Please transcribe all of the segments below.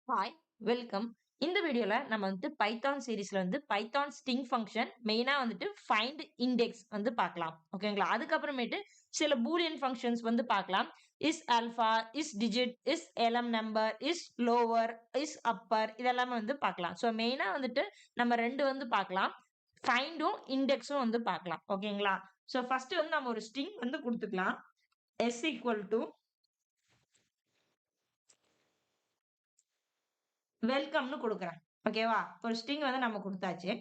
Hi welcome. இந்த வீடியோல நம்ம வந்துட்டு பைத்தான் சீரிஸ்ல வந்து பைத்தான் ஸ்ட்ரிங் ஃபங்க்ஷன் மெயினா வந்துட்டு ஃபைண்ட் இண்டெக்ஸ் வந்து பார்க்கலாம். ஓகேங்களா? அதுக்கப்புறமேட்டு சில பூலியன் ஃபங்க்ஷன்ஸ் வந்து பார்க்கலாம். Is alpha, is digit, is alnum number, is lower, is upper இதெல்லாமே வந்து பார்க்கலாம். ஸோ மெயினா வந்துட்டு நம்ம 2 வந்து பார்க்கலாம். ஃபைண்டும் இண்டெக்ஸும் வந்து பார்க்கலாம். ஓகேங்களா? ஸோ ஃபர்ஸ்ட் வந்து நம்ம ஒரு ஸ்ட்ரிங் வந்து குடுத்துக்கலாம். s equal to வெல்கம்னு குடுக்குறேன். ஓகேவா? ஒரு ஸ்ட்ரிங் வந்து நம்ம குடுத்தாச்சு.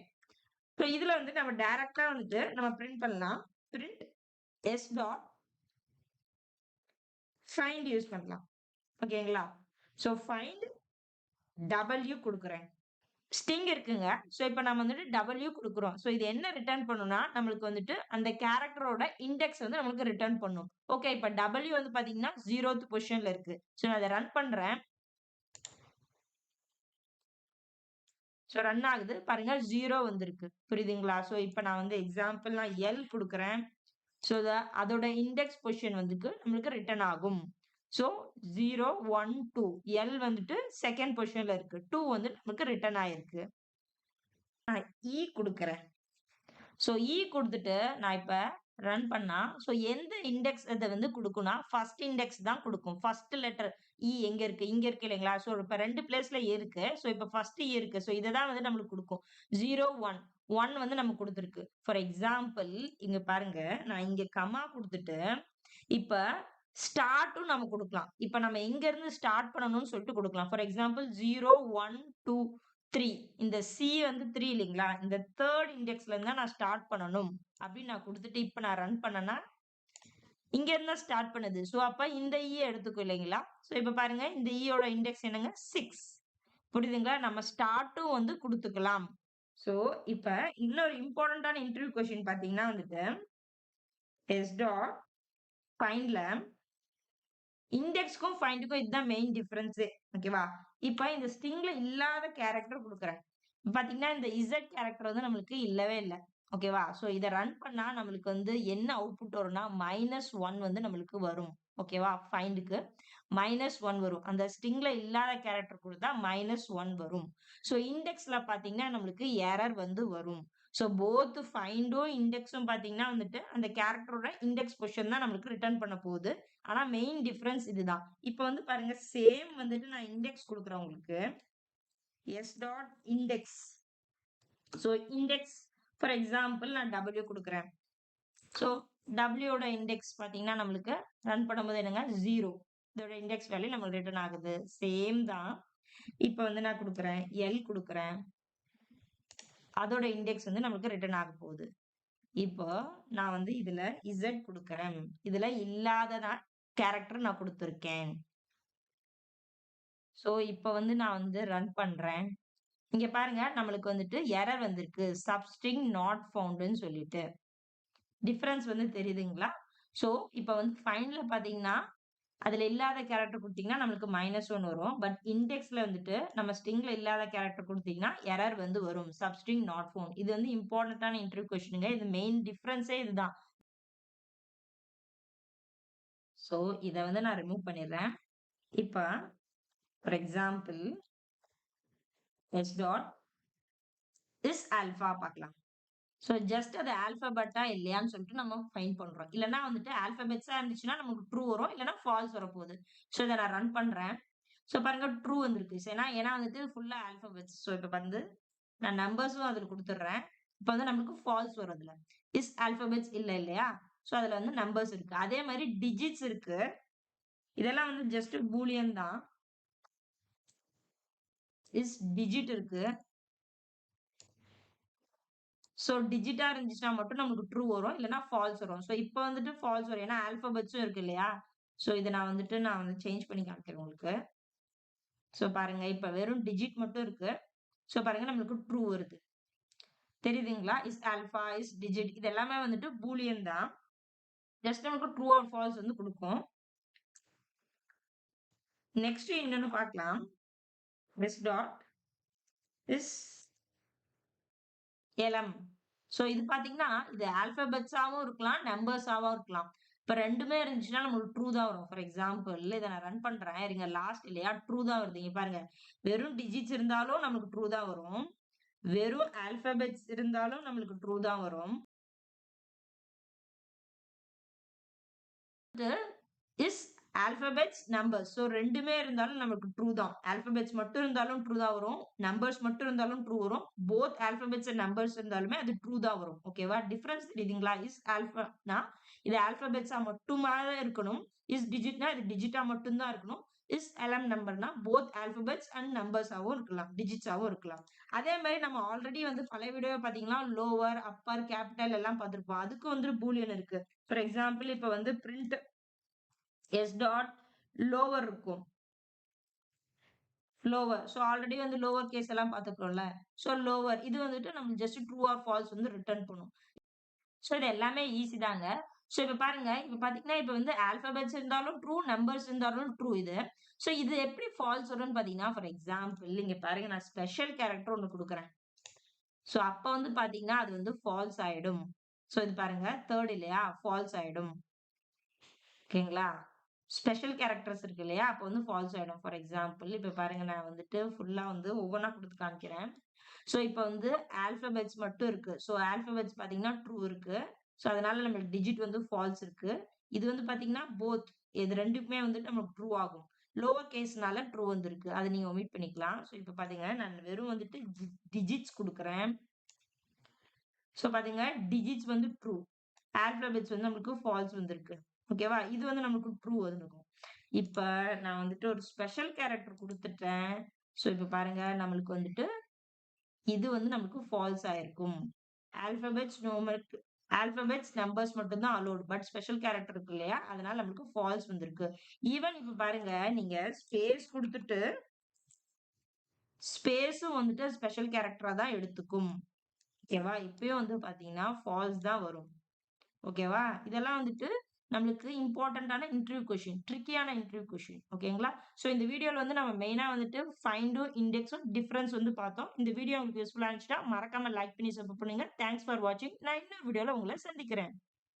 ஸோ இதுல வந்து நம்ம டைரக்ட்டா வந்துட்டு நம்ம பிரிண்ட் பண்ணலாம். Print s dot find use பண்ணலாம். ஓகேங்களா? ஸோ ஃபைண்ட் டபிள்யூ குடுக்குறேன். ஸ்ட்ரிங் இருக்குங்க. ஸோ இப்ப நம்ம வந்துட்டு டபிள்யூ குடுக்குறோம். ஸோ இது என்ன ரிட்டர்ன் பண்ணும்னா, நம்மளுக்கு வந்துட்டு அந்த கேரக்டரோட இண்டெக்ஸ் வந்து நம்மளுக்கு ரிட்டர்ன் பண்ணும். ஓகே இப்ப டபிள்யூ வந்து பாத்தீங்கன்னா 0த் பொசிஷன்ல இருக்கு. ஸோ நான் அத ரன் பண்றேன். ஸோ ரன் ஆகுது. பாருங்க 0 வந்திருக்கு. புரியுதுங்களா? ஸோ இப்ப நான் வந்து எக்ஸாம்பிள் நான் எல் குடுக்குறேன். ஸோ அதோட இண்டெக்ஸ் பொசிஷன் வந்துட்டு நம்மளுக்கு ரிட்டர்ன் ஆகும். ஸோ 0, 1, 2 எல் வந்துட்டு செகண்ட் பொசிஷன்ல இருக்கு. 2 வந்து நமக்கு ரிட்டர்ன் ஆயிருக்கு. நான் இ குடுக்குறேன். ஸோ இ குடுத்துட்டு நான் இப்ப ரன் பண்ணா, ஸோ எந்த இண்டெக்ஸ் இத வந்து குடுக்கும்னா, ஃபர்ஸ்ட் இண்டெக்ஸ் தான் குடுக்கும். ஃபர்ஸ்ட் லெட்டர் இ எங்க இருக்கு? இங்க இருக்கு இல்லைங்களா? ஸோ இப்ப 2 பிளேஸ்ல இருக்கு. ஸோ இப்ப ஃபர்ஸ்ட் இ இருக்கு. ஸோ இத தான் வந்து நம்மளுக்கு குடுக்கும். 0, 1 1 வந்து நமக்கு குடுத்திருக்கு. ஃபார் எக்ஸாம்பிள் இங்க பாருங்க, நான் இங்க கமா குடுத்துட்டு, இப்ப ஸ்டார்ட்டும் நம்ம குடுக்கலாம். இப்ப நம்ம எங்க இருந்து ஸ்டார்ட் பண்ணணும்னு சொல்லிட்டு குடுக்கலாம். ஃபார் எக்ஸாம்பிள் 0, 1, 2, 3 இந்த சி வந்து 3 இல்லைங்களா? இந்த 3rd இண்டெக்ஸ்ல இருந்தா நான் ஸ்டார்ட் பண்ணணும் அப்படின்னு நான் குடுத்துட்டு, இப்ப நான் ரன் பண்ணேன்னா, இங்க இருந்தா ஸ்டார்ட் பண்ணுது. ஸோ அப்ப இந்த எடுத்துக்கும் இல்லைங்களா? ஸோ இப்ப பாருங்க இந்த யோட இண்டெக்ஸ் என்னங்க 6. புரியுதுங்களா? நம்ம ஸ்டார்ட்டும் வந்து குடுத்துக்கலாம். ஸோ இப்ப இன்னொரு இம்பார்ட்டன்டான இன்டர்வியூ கொஸ்டின் பார்த்தீங்கன்னா வந்துட்டு, எஸ் டாட் ஃபைண்ட்ல இண்டெக்ஸ்க்கும் ஃபைண்டுக்கும் இதுதான் மெயின் டிஃபரன்ஸே. ஓகேவா? இப்ப இந்த ஸ்ட்ரிங்ல இல்லாத கேரக்டர் குடுக்குறேன். பாத்தீங்கன்னா, இந்த இசட் கேரக்டர் வந்து நம்மளுக்கு இல்லவே இல்ல. ஓகேவா? சோ இத ரன் பண்ணா நம்மளுக்கு வந்து என்ன அவுட்புட் வரும்னா, -1 வந்து நம்மளுக்கு வரும். ஓகேவா? ஃபைண்டுக்கு -1 வரும். அந்த ஸ்ட்ரிங்ல இல்லாத கேரக்டர் குடுத்தா -1 வரும். சோ இண்டெக்ஸ்ல பாத்தீங்கன்னா, நம்மளுக்கு எரர் வந்து வரும். சோ போத் ஃபைண்டும், இண்டெக்ஸும் பாத்தீங்கன்னா வந்துட்டு, அந்த கேரக்டரோட இண்டெக்ஸ் பொசிஷன் தான் நம்மளுக்கு ரிட்டர்ன் பண்ண போகுது. ஆனா மெயின் டிஃபரன்ஸ் இதுதான். இப்ப வந்து பாருங்க சேம் வந்துட்டு நான் இண்டெக்ஸ் குடுக்குறேன் உங்களுக்கு. s dot index. So index for example நான் W குடுக்குறேன். சோ W ஓட இண்டெக்ஸ் பாத்தீங்கன்னா நம்மளுக்கு ரன் பண்ணும்போது என்னங்க 0. இதோட இண்டெக்ஸ் வேல்யூ நம்மளுக்கு ரிட்டர்ன் ஆகுது. சேம் தான். இப்ப வந்து நான் குடுக்குறேன். L குடுக்குறேன். அதோட இண்டெக்ஸ் வந்து நம்மளுக்கு ரிட்டர்ன் ஆக போகுது. இப்போ நான் வந்து இதுல Z குடுக்குறேன். இதுல இல்லாத கேரக்டர் நான் குடுத்திருக்கேன். சோ இப்ப வந்து நான் வந்து ரன் பண்றேன். இங்க பாருங்க நம்மளுக்கு வந்துட்டு எரர் வந்திருக்கு. சப்ஸ்ட்ரிங் நாட் ஃபவுண்ட்ன்னு சொல்லிட்டு. டிஃபரன்ஸ் வந்து தெரியுதுங்களா? சோ இப்ப வந்து ஃபைண்ட்ல பாத்தீங்கன்னா, அதுல இல்லாத கேரக்டர் குடுத்தீங்கன்னா நம்மளுக்கு -1 வரும். பட் இண்டெக்ஸ்ல வந்துட்டு நம்ம ஸ்ட்ரிங்ல இல்லாத கேரக்டர் குடுத்தீங்கன்னா எரர் வந்து வரும். Substring not found. இது வந்து இம்பார்ட்டன்ட்டான இன்டர்வியூ கொஸ்டின்ங்க. இது மெயின் டிஃபரன்ஸே இதுதான். சோ இத வந்து நான் ரிமூவ் பண்ணிடுறேன். இப்ப for example s dot is alpha பார்க்கலாம். சோ ஜஸ்ட் அது ஆல்பாபெட்டா இல்லையான்னு சொல்லிட்டு நம்ம ஃபைண்ட் பண்றோம். இல்லன்னா வந்துட்டு ஆல்பாபெட்ஸா இருந்துச்சுன்னா நமக்கு ட்ரூ வரும். இல்லன்னா ஃபால்ஸ் வரப்போகுது. சோ இத நான் ரன் பண்றேன். சோ பாருங்க ட்ரூ வந்திருக்கு. ஏன்னா வந்துட்டு ஃபுல்லா ஆல்பாபெட்ஸ். சோ இப்ப வந்து நான் நம்பர்ஸும் அதுல குடுத்துடுறேன். இப்ப வந்து நமக்கு ஃபால்ஸ் வரும் அதுல. இஸ் ஆல்பாபெட்ஸ் இல்ல இல்லையா? சோ அதுல வந்து நம்பர்ஸ் இருக்கு. அதே மாரி டிஜிட்ஸ் இருக்கு. இதெல்லாம் வந்து ஜஸ்ட் பூலியன் தான். இஸ் டிஜிட் இருக்கு. சோ டிஜிட்டா இருந்துச்சுன்னா மட்டும் நமக்கு ட்ரூ வரும். இல்லன்னா ஃபால்ஸ் வரும். சோ இப்ப வந்துட்டு ஃபால்ஸ் வரும். ஏன்னா ஆல்பாபெட்ஸும் இருக்கு இல்லையா? சோ இத நான் வந்து சேஞ்ச் பண்ணி காமிக்கிறேன் உங்களுக்கு. சோ பாருங்க இப்ப வெறும் டிஜிட் மட்டும் இருக்கு. சோ பாருங்க நம்மளுக்கு ட்ரூ வருது. தெரியுதுங்களா? இஸ் ஆல்பா, இஸ் டிஜிட் இது எல்லாமே வந்துட்டு பூலியன் தான். ஜஸ்ட் நமக்கு ட்ரூ ஆர் ஃபால்ஸ் வந்து குடுக்கும். நெக்ஸ்ட் என்னன்னு பார்க்கலாம். Is dot is alnum. So இது பாத்தீங்கன்னா, இது ஆல்பாபெட்ஸாவும் இருக்கலாம், நம்பர்ஸாவும் இருக்கலாம். இப்ப 2மே இருந்துச்சுன்னா நம்மளுக்கு ட்ரூ தான் வரும். ஃபார் எக்ஸாம்பிள் இத நான் ரன் பண்றேன். இருங்க லாஸ்ட் இல்லையா? ட்ரூ தான் வருது. இங்க பாருங்க. வெறும் டிஜிட்ஸ் இருந்தாலும் நமக்கு ட்ரூ தான் வரும். வெறும் ஆல்பாபெட்ஸ் இருந்தாலும் நம்மளுக்கு ட்ரூ தான் வரும். Is alphabets numbers. ஸோ 2மே இருந்தாலும் நமக்கு ட்ரூ தான். ஆல்பாபெட்ஸ் மட்டும் இருந்தாலும் ட்ரூ தான் வரும். நம்பர்ஸ் மட்டும் இருந்தாலும் ட்ரூ வரும். போத் ஆல்பாபெட்ஸ் அண்ட் நம்பர்ஸ் இருந்தாலுமே அது ட்ரூ தான் வரும். ஓகேவா? டிஃபரன்ஸ் தெரியுதுங்களா? இஸ் ஆல்ஃபானா இது ஆல்பாபெட்ஸா மட்டுமா இருக்கணும். இஸ் டிஜிட்னா இது டிஜிட்டா மட்டும் தான் இருக்கணும். இஸ் எல்எம் நம்பர்னா போத் ஆல்பாபெட்ஸ் அண்ட் நம்பர்ஸாவும் இருக்கலாம். டிஜிட்ஸாவும் இருக்கலாம். அதே மாதிரி நம்ம ஆல்ரெடி வந்து பழைய வீடியோ பார்த்தீங்கன்னா, லோவர், அப்பர், கேபிட்டல் எல்லாம் பார்த்திருப்போம். அதுக்கு வந்து பூலியன் இருக்கு. ஃபார் எக்ஸாம்பிள் இப்ப வந்து பிரிண்ட் S டாட் லோவர் இருக்கும். லோவர். ஸோ ஆல்ரெடி வந்து லோவர் கேஸ் எல்லாம் பார்த்துருக்கோம்ல. ஸோ லோவர் இது வந்துட்டு நம்ம ஜஸ்ட் ட்ரூ ஆர் ஃபால்ஸ் வந்து ரிட்டர்ன் பண்ணும். ஸோ இது எல்லாமே ஈஸி தாங்க. ஸோ இப்ப பாருங்க, இப்ப பார்த்தீங்கன்னா, இப்ப வந்து ஆல்பாபெட்ஸ் இருந்தாலும் ட்ரூ, நம்பர்ஸ் இருந்தாலும் ட்ரூ இது. ஸோ இது எப்படி ஃபால்ஸ் வரும்னு பார்த்தீங்கன்னா, ஃபார் எக்ஸாம்பிள் இங்க பாருங்க நான் ஸ்பெஷல் கேரக்டர் ஒண்ணு குடுக்குறேன். ஸோ அப்ப வந்து பார்த்தீங்கன்னா, அது வந்து ஃபால்ஸ் ஆயிடும். ஸோ இது பாருங்க 3 இல்லையா? ஃபால்ஸ் ஆயிடும். ஓகேங்களா? ஸ்பெஷல் கேரக்டர்ஸ் இருக்கு இல்லையா? அப்ப வந்து ஃபால்ஸ் ஆயிடும். ஃபார் எக்ஸாம்பிள் இப்ப பாருங்க நான் வந்துட்டு ஃபுல்லா வந்து ஒவ்வொன்னா குடுத்து காமிக்கிறேன். ஸோ இப்ப வந்து ஆல்பாபெட்ஸ் மட்டும் இருக்கு. ஸோ ஆல்பாபெட்ஸ் பார்த்தீங்கன்னா ட்ரூ இருக்கு. ஸோ அதனால நம்மளுக்கு டிஜிட் வந்து ஃபால்ஸ் இருக்கு. இது வந்து பார்த்தீங்கன்னா போத் இது 2க்குமே வந்துட்டு நமக்கு ட்ரூ ஆகும். லோவர் கேஸ்னால ட்ரூ வந்திருக்கு. அத நீங்க ஒமிட் பண்ணிக்கலாம். ஸோ இப்ப பாத்தீங்கன்னா நான் வெறும் வந்துட்டு டிஜிட்ஸ் குடுக்குறேன். ஸோ பாத்தீங்க டிஜிட்ஸ் வந்து ட்ரூ. ஆல்பாபெட்ஸ் வந்து நம்மளுக்கு ஃபால்ஸ் வந்திருக்கு. ஓகேவா? இது வந்து நமக்கு ட்ரூ வந்திருக்கும். இப்ப நான் வந்துட்டு ஒரு ஸ்பெஷல் கேரக்டர் குடுத்துட்டேன். ஸோ இப்ப பாருங்க நம்மளுக்கு வந்துட்டு இது வந்து நமக்கு ஃபால்ஸ் ஆயிருக்கும். ஆல்பாபெட்ஸ் நோமரிக் ஆல்பாபெட்ஸ் நம்பர்ஸ் மட்டும் தான் அலோவ்ட். பட் ஸ்பெஷல் கேரக்டர் இருக்கு இல்லையா? அதனால நமக்கு ஃபால்ஸ் வந்திருக்கு. ஈவன் இப்ப பாருங்க நீங்க ஸ்பேஸ் குடுத்துட்டு ஸ்பேஸும் வந்துட்டு ஸ்பெஷல் கேரக்டரா தான் எடுத்துக்கும். ஓகேவா? இப்பயும் வந்து பாத்தீங்கன்னா ஃபால்ஸ் தான் வரும். ஓகேவா? இதெல்லாம் வந்துட்டு நம்மளுக்கு இம்பார்ட்டன்ட்டான இன்டர்வியூ கொஸ்டின். ட்ரிக்கியான இன்டர்வியூ கொஸ்டின். ஓகேங்களா? ஸோ இந்த வீடியோல வந்து நம்ம மெயினா வந்துட்டு ஃபைண்டும், இண்டெக்ஸும், டிஃபரன்ஸ் வந்து பார்த்தோம். இந்த வீடியோ உங்களுக்கு யூஸ்ஃபுல்லா இருந்துச்சுன்னா மறக்காம லைக் பண்ணி சப்போர்ட் பண்ணுங்க. தேங்க்ஸ் ஃபார் வாட்சிங். நான் இன்னொரு வீடியோல உங்கள சந்திக்கிறேன்.